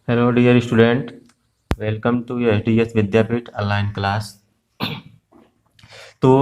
Hello dear student, welcome to H Vidyapeeth online class. तो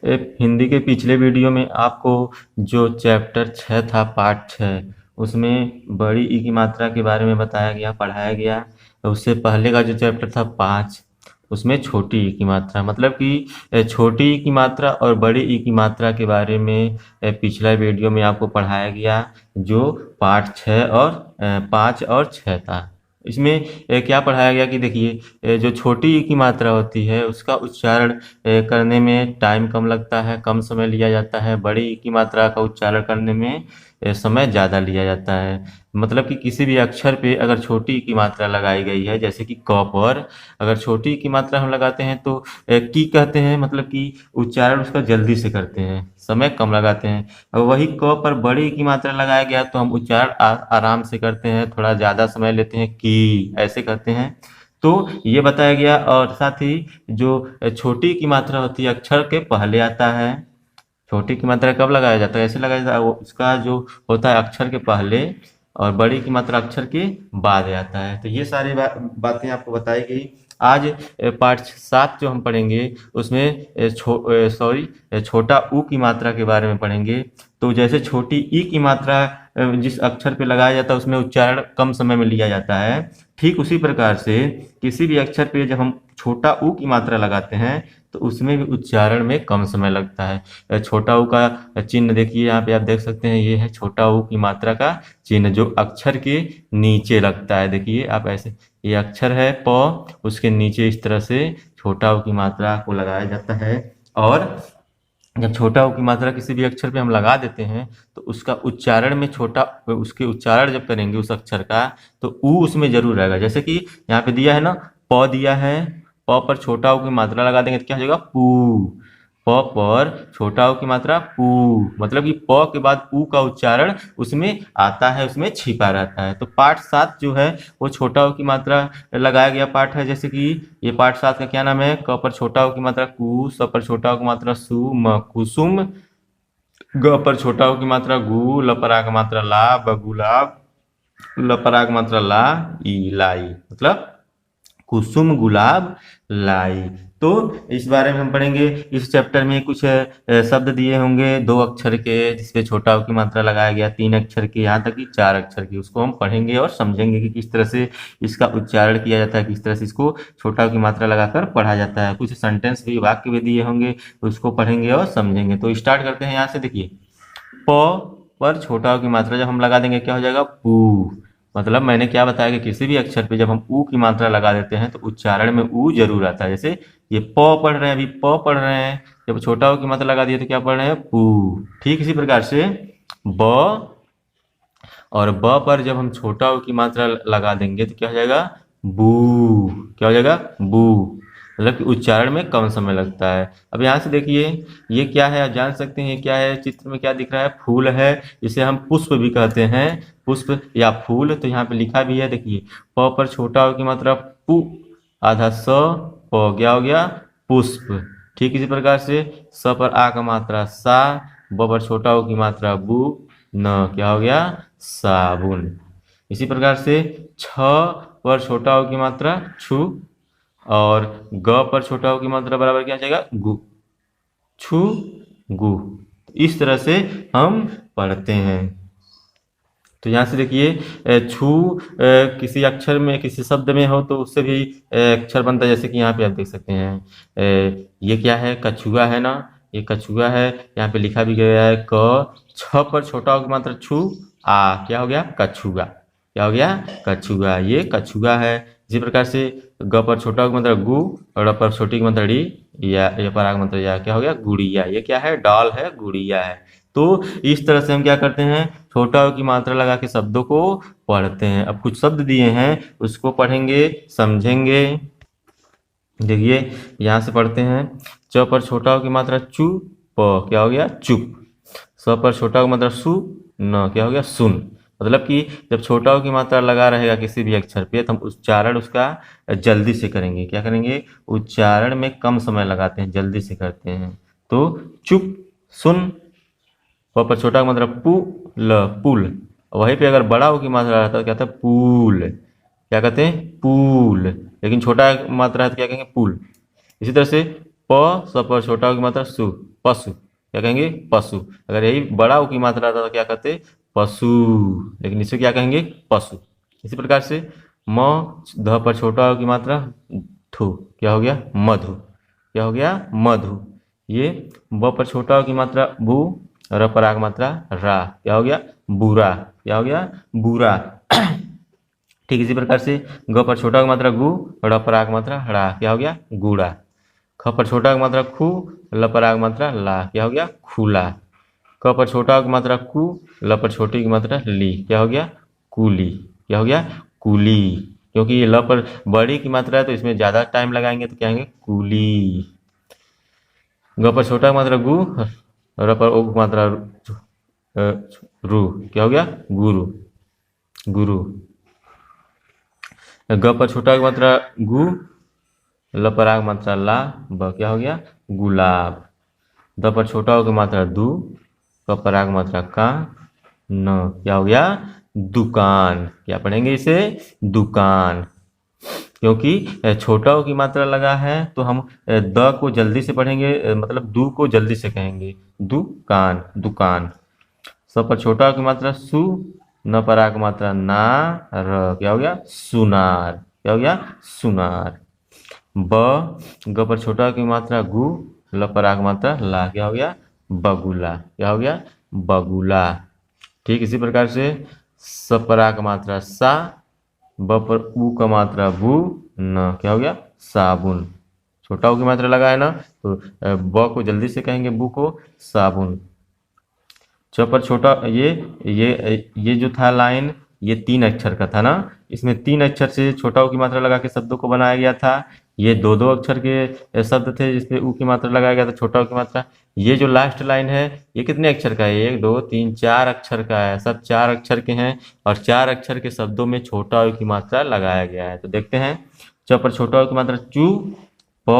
हिंदी के पिछले वीडियो में आपको जो चैप्टर 6 था, पार्ट 6, उसमें बड़ी ई की मात्रा के बारे में बताया गया, पढ़ाया गया। उससे पहले का जो चैप्टर था 5, उसमें छोटी ई की मात्रा, मतलब कि छोटी ई की मात्रा और बड़ी ई की मात्रा के बारे में पिछला वीडियो में आपको पढ़ाया गया, जो पार्ट 6 और 5 और 6 था। इसमें क्या पढ़ाया गया कि देखिए, जो छोटी ई की मात्रा होती है उसका उच्चारण करने में टाइम कम लगता है, कम समय लिया जाता है। बड़ी ई की मात्रा का उच्चारण करने में समय ज़्यादा लिया जाता है। मतलब कि किसी भी अक्षर पे अगर छोटी ई की मात्रा लगाई गई है, जैसे कि क पर अगर छोटी ई की मात्रा हम लगाते हैं तो की कहते हैं, मतलब कि उच्चारण उसका जल्दी से करते हैं, समय कम लगाते हैं। और वही क पर बड़ी ई की मात्रा लगाया गया तो हम उच्चारण आराम से करते हैं, थोड़ा ज़्यादा समय लेते हैं, की ऐसे करते हैं। तो ये बताया गया। और साथ ही जो छोटी की मात्रा होती है अक्षर के पहले आता है। छोटी की मात्रा कब लगाया जाता है? ऐसे लगाया जाता है, उसका जो होता है अक्षर के पहले, और बड़ी की मात्रा अक्षर के बाद आता है। तो ये सारी बातें आपको बताई गई। आज पार्ट 7 जो हम पढ़ेंगे उसमें छोटा ऊ की मात्रा के बारे में पढ़ेंगे। तो जैसे छोटी ई की मात्रा जिस अक्षर पे लगाया जाता है उसमें उच्चारण कम समय में लिया जाता है, ठीक उसी प्रकार से किसी भी अक्षर पे जब हम छोटा ऊ की मात्रा लगाते हैं तो उसमें भी उच्चारण में कम समय लगता है। छोटा ऊ का चिन्ह देखिए, यहाँ पे आप देख सकते हैं, ये है छोटा ऊ की मात्रा का चिन्ह जो अक्षर के नीचे लगता है। देखिए आप ऐसे, ये अक्षर है प, उसके नीचे इस तरह से छोटा ऊ की मात्रा को लगाया जाता है। और जब छोटा ऊ की मात्रा किसी भी अक्षर पे हम लगा देते हैं तो उसका उच्चारण में छोटा, उसके उच्चारण जब करेंगे उस अक्षर का तो ऊ उसमें जरूर रहेगा। जैसे कि यहाँ पे दिया है ना, प दिया है, प पर छोटा ऊ की मात्रा लगा देंगे तो क्या हो जाएगा? पू। प पर छोटा ऊ की मात्रा पू, मतलब कि प के बाद ऊ का उच्चारण उसमें आता है, उसमें छिपा रहता है। तो पाठ 7 जो है वो छोटा ऊ की मात्रा लगाया गया पाठ है। जैसे कि ये पाठ 7 का क्या नाम है? क पर छोटा ऊ की मात्रा कु, स पर छोटा ऊ की मात्रा सु, म कुसुम, ग पर छोटा ऊ की मात्रा गु, ल पर आ की मात्रा ला, ब गुलाब, ल पर आ की मात्रा ला, ई लाई, मतलब कुसुम गुलाब लाई। तो इस बारे में हम पढ़ेंगे। इस चैप्टर में कुछ शब्द दिए होंगे 2 अक्षर के, जिसपे छोटा ऊ की मात्रा लगाया गया, 3 अक्षर के, यहाँ तक कि 4 अक्षर की। उसको हम पढ़ेंगे और समझेंगे कि किस तरह से इसका उच्चारण किया जाता है, किस तरह से इसको छोटा ऊ की मात्रा लगाकर पढ़ा जाता है। कुछ सेंटेंस भी, वाक्य भी दिए होंगे, उसको पढ़ेंगे और समझेंगे। तो स्टार्ट करते हैं। यहाँ से देखिए, प पर छोटा ऊ की मात्रा जब हम लगा देंगे क्या हो जाएगा? पू। मतलब मैंने क्या बताया कि किसी भी अक्षर पे जब हम ऊ की मात्रा लगा देते हैं तो उच्चारण में ऊ जरूर आता है। जैसे ये प पढ़ रहे हैं, अभी प पढ़ रहे हैं, जब छोटा ऊ की मात्रा लगा दिए तो क्या पढ़ रहे हैं? पू। ठीक इसी प्रकार से ब, और ब पर जब हम छोटा ऊ की मात्रा लगा देंगे तो क्या हो जाएगा? बू। क्या हो जाएगा? बू। मतलब कि उच्चारण में कम समय लगता है। अब यहाँ से देखिए, ये क्या है? आप जान सकते हैं ये क्या है? चित्र में क्या दिख रहा है? फूल है। इसे हम पुष्प भी कहते हैं, पुष्प या फूल। तो यहाँ पे लिखा भी है, देखिए, प पर छोटा ऊ की मात्रा पु, आधा स, प, क्या हो गया? पुष्प। ठीक इसी प्रकार से स पर आ का मात्रा सा, ब पर छोटा ऊ की मात्रा बु, न, क्या हो गया? साबुन। इसी प्रकार से छ पर छोटा ऊ की मात्रा छु, और ग पर छोटा ऊ की मात्रा बराबर क्या आ जाएगा? गु। छु गु। इस तरह से हम पढ़ते हैं। तो यहाँ से देखिए, छू किसी अक्षर में, किसी शब्द में हो तो उससे भी अक्षर बनता है। जैसे कि यहाँ पे आप देख सकते हैं, ये क्या है? कछुआ है ना, ये कछुआ है। यहाँ पे लिखा भी गया है क, छ पर छोटा हो की मात्रा छु, आ, क्या हो गया? कछुआ। क्या हो गया? कछुआ। ये कछुआ है। इसी प्रकार से ग पर छोटा हो की मात्रा गु, और पर छोटी की मात्रा डी, या पर आ की मात्रा या, क्या हो गया? गुड़िया। ये क्या है? डॉल है, गुड़िया है। तो इस तरह से हम क्या करते हैं? छोटा ऊ की मात्रा लगा के शब्दों को पढ़ते हैं। अब कुछ शब्द दिए हैं उसको पढ़ेंगे, समझेंगे। देखिए यहाँ से पढ़ते हैं। च पर छोटा ऊ की मात्रा चु, प, क्या हो गया? चुप। स पर छोटा ऊ की मात्रा सु, न, क्या हो गया? सुन। मतलब कि जब छोटा ऊ की मात्रा लगा रहेगा किसी भी अक्षर पे तो हम उच्चारण उसका जल्दी से करेंगे। क्या करेंगे? उच्चारण में कम समय लगाते हैं, जल्दी से करते हैं। तो चुप, सुन। प पर छोटा का मतलब पु, ल, पुल। वहीं पे अगर बड़ा ऊ की मात्रा रहता है तो क्या था? पूल। क्या कहते हैं, पूल। लेकिन छोटा मात्रा है तो क्या कहेंगे, पुल। इसी तरह से प स पर छोटा उ की मात्रा सु, पशु। क्या कहेंगे, पशु। अगर यही बड़ा उ की मात्रा था तो क्या कहते, पशु। लेकिन इसे क्या कहेंगे, पशु। इसी प्रकार से म ध पर छोटा उ की मात्रा थु, क्या हो गया, मधु। क्या हो गया, मधु। ये ब पर छोटा उ की मात्रा बु, र पर आ की मात्रा रा, क्या हो गया, बुरा। क्या हो गया, बुरा। ठीक इसी प्रकार से ग पर छोटा की मात्रा गु, र पर आ की मात्रा रा, क्या हो गया, गुड़ा। ख पर छोटा की मात्रा खु, ल पर आ की मात्रा ला, क्या हो गया, खुला। क पर छोटा की मात्रा कु, ल पर छोटी की मात्रा ली, क्या हो गया, कुली। क्या हो गया, कुली। क्योंकि ये ल पर बड़ी की मात्रा है तो इसमें ज़्यादा टाइम लगाएंगे तो क्या कहेंगे, कुली। ग पर छोटा की मात्रा गु, र पर ओ की मात्रा रु, क्या हो गया, गुरु। गुरु। ग पर छोटा की मात्रा गु, ल पर आ की मात्रा ला, ब, क्या हो गया, गुलाब। द पर छोटा हो की मात्रा दु, क पर आ की मात्रा का, न, क्या हो गया, दुकान। क्या पढ़ेंगे इसे, दुकान। क्योंकि छोटा ओ की मात्रा लगा है तो हम द को जल्दी से पढ़ेंगे, मतलब दु को जल्दी से कहेंगे, दुकान, दुकान। स पर छोटा ओ की मात्रा सु, न पर आ की मात्रा ना, र, क्या हो गया, सुनार। क्या हो गया, सुनार। ब, ग पर छोटा की मात्रा गु, ल पर आ की मात्रा ला, क्या हो गया, बगुला। क्या हो गया, बगुला। ठीक इसी प्रकार से स पर आ की मात्रा सा, ब पर उ का मात्रा बु, न, क्या हो गया, साबुन। छोटा उ की मात्रा लगा है ना तो ब को जल्दी से कहेंगे, बु को, साबुन। च पर छोटा ये जो था लाइन, ये 3 अक्षर का था ना, इसमें 3 अक्षर से छोटा उ की मात्रा लगा के शब्दों को बनाया गया था। ये 2-2 अक्षर के शब्द थे जिसपे उ की मात्रा लगाया गया था, छोटा उ की मात्रा। ये जो लास्ट लाइन है ये कितने अक्षर का है, 1 2 3 4 अक्षर का है, सब 4 अक्षर के हैं और 4 अक्षर के शब्दों में छोटा उ की मात्रा लगाया गया है। तो देखते हैं, च पर छोटा उ की मात्रा चू, प,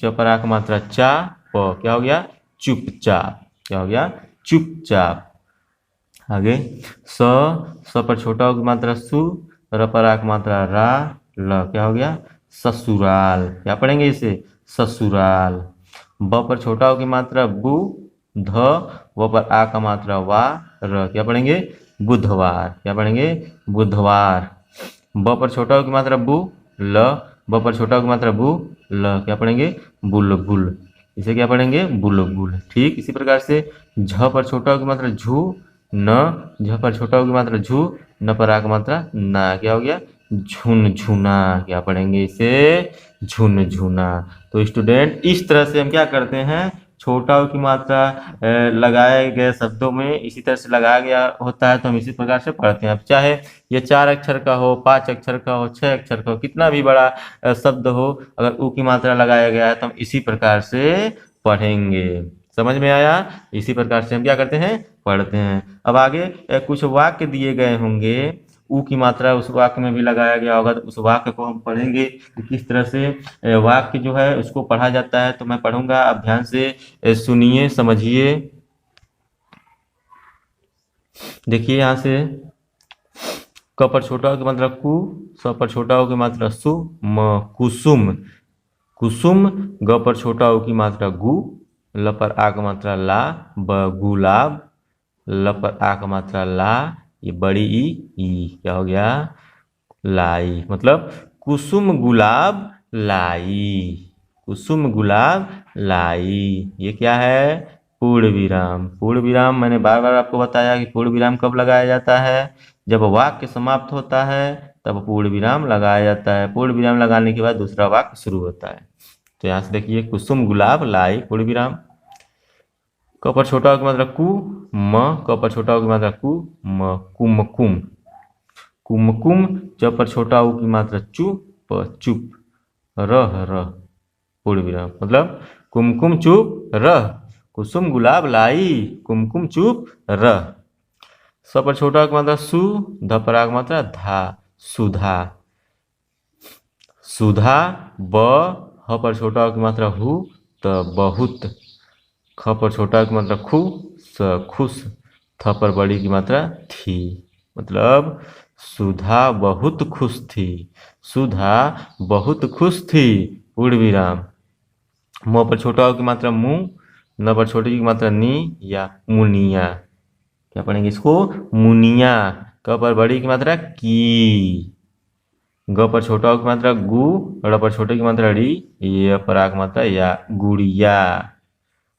च पर आ की मात्रा चा, प, क्या हो गया, चुपचाप। क्या हो गया, चुपचाप। आगे स पर छोटा उ की मात्रा सु, र पर आ की मात्रा रा, ल, क्या हो गया, ससुराल। क्या पढ़ेंगे इसे, ससुराल। ब पर छोटा उ की मात्रा बु, ध, व पर आ का मात्रा वा, र, क्या पढ़ेंगे, बुधवार। क्या पढ़ेंगे, बुधवार। ब पर छोटा उ की मात्रा बु, ल, ब पर छोटा उ की मात्रा बु, ल, क्या पढ़ेंगे, बुलबुल। इसे क्या पढ़ेंगे, बुलबुल। ठीक इसी प्रकार से झ पर छोटा उ की मात्रा झू, न, झ पर छोटा उ की मात्रा झू, न पर आ की मात्रा ना, क्या हो गया, झुनझुना। क्या पढ़ेंगे इसे, झुनझुना। तो स्टूडेंट इस तरह से हम क्या करते हैं, छोटा उ की मात्रा लगाए गए शब्दों में इसी तरह से लगाया गया होता है तो हम इसी प्रकार से पढ़ते हैं। अब चाहे ये 4 अक्षर का हो, 5 अक्षर का हो, 6 अक्षर का हो, कितना भी बड़ा शब्द हो, अगर उ की मात्रा लगाया गया है तो हम इसी प्रकार से पढ़ेंगे। समझ में आया, इसी प्रकार से हम क्या करते हैं, पढ़ते हैं। अब आगे कुछ वाक्य दिए गए होंगे, उ की मात्रा उस वाक्य में भी लगाया गया होगा तो उस वाक्य को हम पढ़ेंगे कि किस तरह से वाक्य जो है उसको पढ़ा जाता है। तो मैं पढ़ूंगा, आप ध्यान से सुनिए, समझिए। देखिए यहाँ से क पर छोटा हो की मात्रा कु, स पर छोटा हो की मात्रा सु, म, कुसुम। कुसुम। ग पर छोटा हो की मात्रा गु, ल पर आ की मात्रा ला, ब, गुलाब। ल पर आ का मात्रा ला, ये बड़ी ई, क्या हो गया, लाई। मतलब कुसुम गुलाब लाई। कुसुम गुलाब लाई। ये क्या है, पूर्ण विराम। पूर्ण विराम मैंने बार बार आपको बताया कि पूर्ण विराम कब लगाया जाता है, जब वाक्य समाप्त होता है तब पूर्ण विराम लगाया जाता है। पूर्ण विराम लगाने के बाद दूसरा वाक्य शुरू होता है। तो यहाँ से देखिए, कुसुम गुलाब लाई, पूर्ण विराम। क पर छोटा की मात्रा कु, म, क पर छोटा की मात्रा कु, म, कुमकुम। कुमकुम। च पर छोटा उ की मात्रा चु, प, चुप। रह, पूर्ण विराम। मतलब कुमकुम चुप रह, कुसुम गुलाब लाई, कुमकुम चुप रह। स पर छोटा की मात्रा सु, ध पर आ की मात्रा धा, सुधा। सुधा। ब, ह पर छोटा की मात्रा हु, त, बहुत। ख पर छोटा की मात्रा खु, स, खुश। थ पर बड़ी की मात्रा थी। मतलब सुधा बहुत खुश थी। सुधा बहुत खुश थी, पूर्ण विराम। म पर छोटा ओ की मात्रा मु, न पर छोटी की मात्रा नी या मुनिया। क्या पढ़ेंगे इसको? मुनिया। क पर बड़ी की मात्रा की। ग पर छोटा ओ की मात्रा गु, ड़ पर छोटे की मात्रा ड़ी, य पर आ की मात्रा या, गुड़िया।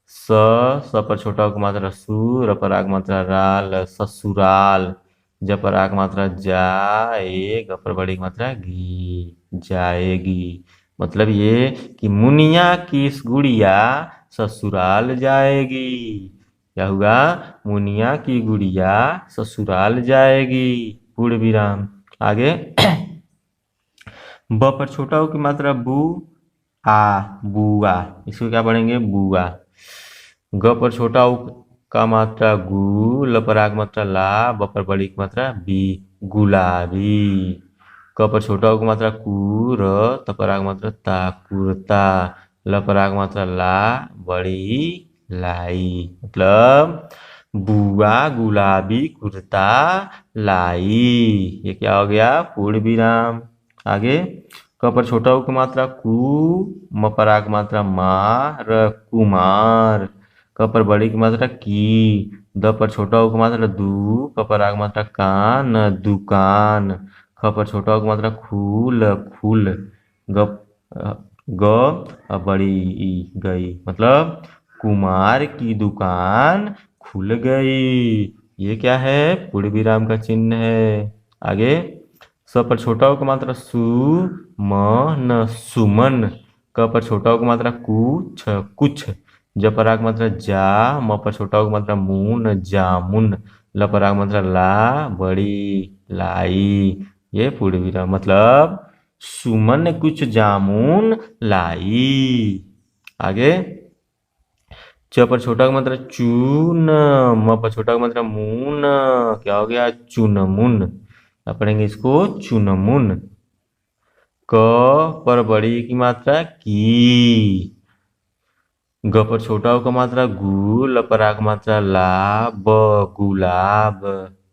स पर छोटा ओ की मात्रा सु, र पर आ की मात्रा राल, ससुराल। ज पर आ की मात्रा जा, ए ग पर बड़ी की मात्रा गी, जाएगी। मतलब ये कि मुनिया की इस गुड़िया ससुराल जाएगी। क्या हुआ? मुनिया की गुड़िया ससुराल जाएगी, पूर्ण विराम। आगे ब पर छोटा ओ की मात्रा बू, आ, बुआ। इसको क्या पढ़ेंगे? बुआ। ग पर छोटा उ का मात्रा गु, ल पर आ की मात्रा ला, ब पर बड़ी की मात्रा बी, गुलाबी। क पर छोटा उ की मात्रा कु, र, त पर आ की मात्रा ता, कुर्ता। ल पर आ की मात्रा ला, बड़ी लाई। मतलब बुआ गुलाबी कुर्ता लाई। ये क्या हो गया? पूर्ण विराम। आगे क पर छोटा उ की मात्रा कु, म पर आ की मात्रा मा, र, कुमार। क पर बड़ी की मात्रा की, द पर छोटा उ की मात्रा दू, क पर आ की मात्रा कान, दुकान। ख पर छोटा उ की मात्रा खूल, फूल। ग बड़ी ई गई, मतलब कुमार की दुकान खुल गई। ये क्या है? पूर्ण विराम का चिन्ह है। आगे स पर छोटा ओ की मात्रा सु, म, न, सुमन। क पर छोटा ओ की मात्रा कु, छ, कुछ। ज पर आ की मात्रा जा, म पर छोटा ओ की मात्रा मु, न, जामुन। ल पर आ की मात्रा ला, बड़ी लाई। ये पूर्ण विराम। मतलब सुमन ने कुछ जामुन लाई। आगे च पर छोटा का मतलब चून, म पर छोटा का मतलब मून। क्या हो गया? चुनमुन। अब पढ़ेंगे इसको चुनमुन। क पर बड़ी की मात्रा की। ग पर छोटा उ का मात्रा गु, ल पर आ की मात्रा ला, ब, गुलाब।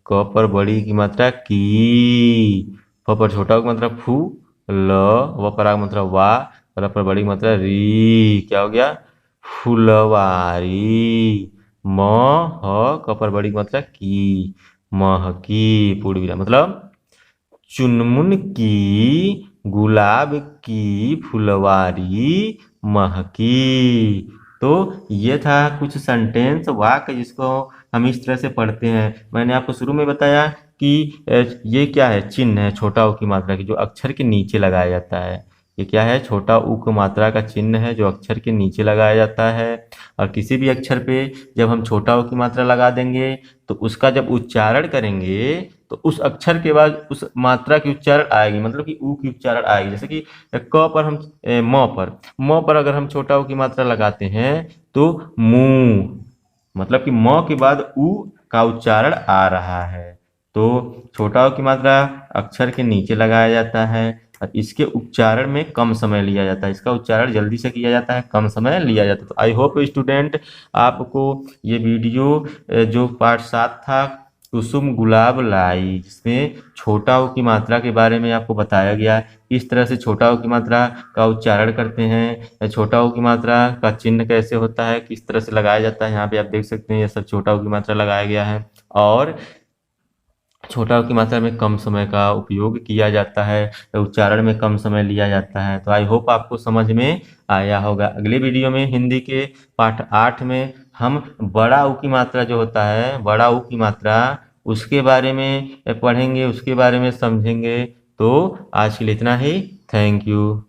क पर बड़ी की मात्रा की। फ पर छोटा उ की मात्रा फू, ल, व पर आ की मात्रा वा, र पर बड़ी की मात्रा री। क्या हो गया? फुलवारी। म, ह, क पर बड़ी की मात्रा की, महकी, पूर्ण विराम। मतलब चुनमुन की गुलाब की फुलवारी महकी। तो ये था कुछ सेंटेंस वाक्य जिसको हम इस तरह से पढ़ते हैं। मैंने आपको शुरू में बताया कि ये क्या है? चिन्ह है छोटा उ की मात्रा की, जो अक्षर के नीचे लगाया जाता है। ये क्या है? छोटा उ की मात्रा का चिन्ह है जो अक्षर के नीचे लगाया जाता है। और किसी भी अक्षर पे जब हम छोटा उ की मात्रा लगा देंगे तो उसका जब उच्चारण करेंगे तो उस अक्षर के बाद उस मात्रा की उच्चारण आएगी, मतलब कि ऊ की उच्चारण आएगी। जैसे कि क पर हम म पर अगर हम छोटा ऊ की मात्रा लगाते हैं तो मुंह, मतलब कि म के बाद ऊ का उच्चारण आ रहा है। तो छोटा ऊ की मात्रा अक्षर के नीचे लगाया जाता है और इसके उच्चारण में कम समय लिया जाता है। इसका उच्चारण जल्दी से किया जाता है, कम समय लिया जाता है। तो आई होप स्टूडेंट आपको ये वीडियो जो पार्ट 7 था कुसुम गुलाब लाई, जिसमें छोटा ऊ की मात्रा के बारे में आपको बताया गया, किस तरह से छोटा ऊ की मात्रा का उच्चारण करते हैं, छोटा ऊ की मात्रा का चिन्ह कैसे होता है, किस तरह से लगाया जाता है। यहाँ पे आप देख सकते हैं ये सब छोटा ऊ की मात्रा लगाया गया है और छोटा ऊ की मात्रा में कम समय का उपयोग किया जाता है, उच्चारण में कम समय लिया जाता है। तो आई होप आपको समझ में आया होगा। अगले वीडियो में हिंदी के पाठ 8 में हम बड़ा ऊ की मात्रा जो होता है, बड़ा ऊ की मात्रा, उसके बारे में पढ़ेंगे, उसके बारे में समझेंगे। तो आज के लिए इतना ही। Thank you.